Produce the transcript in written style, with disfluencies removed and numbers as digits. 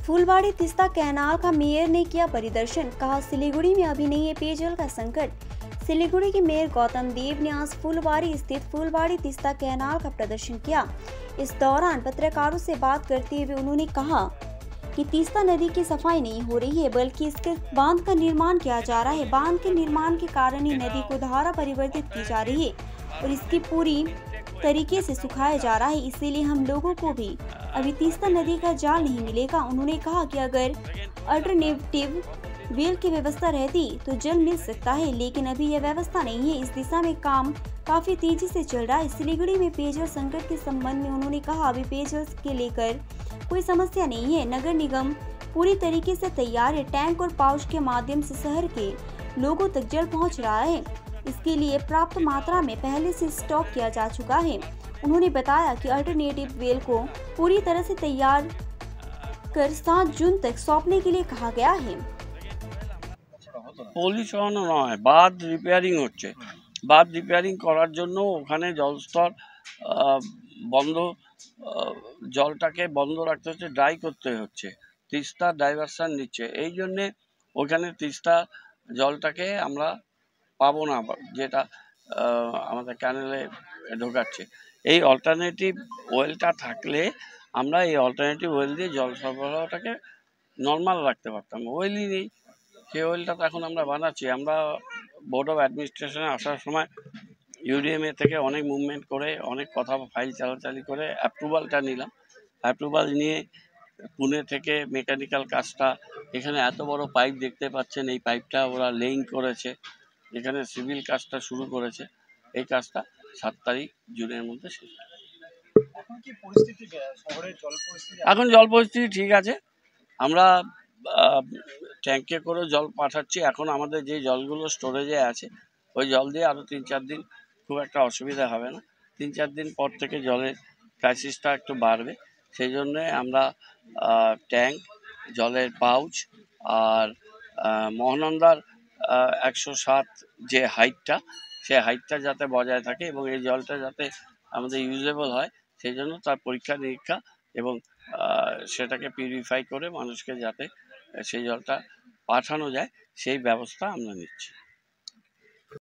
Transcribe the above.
फूलवाड़ी Teesta canal का mayor ने किया परिदर्शन, कहा सिलीगुड़ी में अभी नहीं है पेयजल का संकट। सिलीगुड़ी के मेयर गौतम देव ने आज फूलवाड़ी स्थित फूलवाड़ी तीस्ता कैनाल का प्रदर्शन किया। इस दौरान पत्रकारों से बात करते हुए उन्होंने कहा कि तीस्ता नदी की सफाई नहीं हो रही है, बल्कि इसके बांध का निर्माण किया जा रहा है। बांध के निर्माण के कारण ही नदी को धारा परिवर्तित की जा रही है और इसकी पूरी तरीके से सुखाया जा रहा है। इसीलिए हम लोगों को भी अभी तीस्ता नदी का जाल नहीं मिलेगा। उन्होंने कहा कि अगर अल्टरनेटिव वेल की व्यवस्था रहती तो जल मिल सकता है, लेकिन अभी यह व्यवस्था नहीं है। इस दिशा में काम काफी तेजी से चल रहा है। सिलीगुड़ी में पेयजल संकट के संबंध में उन्होंने कहा, अभी पेयजल के लेकर कोई समस्या नहीं है। नगर निगम पूरी तरीके से तैयार है। टैंक और पाउच के माध्यम से शहर के लोगों तक जल पहुंच रहा है। इसके लिए पर्याप्त मात्रा में पहले से स्टॉक किया जा चुका है। उन्होंने बताया कि अल्टरनेटिव वेल को पूरी तरह से तैयार कर 7 जून तक सौंपने के लिए कहा गया है। পলিউশন নয়, বাঁধ রিপেয়ারিং হচ্ছে। বাঁধ রিপেয়ারিং করার জন্য ওখানে জলস্তর বন্ধ, জলটাকে বন্ধ রাখতে হচ্ছে, ড্রাই করতে হচ্ছে। তিস্তা ডাইভারশন নিচ্ছে, এই জন্যে ওখানে তিস্তা জলটাকে আমরা পাবো না, যেটা আমাদের ক্যানেলে ঢোকাচ্ছে। এই অল্টারনেটিভ ওয়েলটা থাকলে আমরা এই অল্টারনেটিভ ওয়েল দিয়ে জল সরবরাহটাকে নর্মাল রাখতে পারতাম। ওয়েলই নেই, সেই ওয়েলটা তো এখন আমরা বানাচ্ছি। আমরা বোর্ড অফ অ্যাডমিনিস্ট্রেশনে আসার সময় ইউডিএমএ থেকে অনেক মুভমেন্ট করে, অনেক কথা ফাইল চালাচালি করে অ্যাপ্রুভালটা নিলাম। অ্যাপ্রুভাল নিয়ে পুনে থেকে মেকানিক্যাল কাজটা, এখানে এত বড় পাইপ দেখতে পাচ্ছেন, এই পাইপটা ওরা লেইং করেছে, এখানে সিভিল কাজটা শুরু করেছে। এই কাজটা 7 তারিখ জুনের মধ্যে শেষ। এখন জল পরিস্থিতি ঠিক আছে। আমরা ট্যাঙ্কে করে জল পাঠাচ্ছি। এখন আমাদের যে জলগুলো স্টোরেজে আছে, ওই জল দিয়ে আরও 3-4 দিন খুব একটা অসুবিধা হবে না। 3-4 দিন পর থেকে জলের ক্রাইসিসটা একটু বাড়বে। সেই জন্যে আমরা ট্যাঙ্ক, জলের পাউচ আর মহানন্দার 107 যে হাইটটা, সেই হাইটটা যাতে বজায় থাকে এবং এই জলটা যাতে আমাদের ইউজেবল হয়, সেই জন্য তার পরীক্ষা নিরীক্ষা এবং সেটাকে পিউরিফাই করে মানুষকে যাতে সেই জলটা পাঠানো যায়, সেই ব্যবস্থা আমরা নিচ্ছি।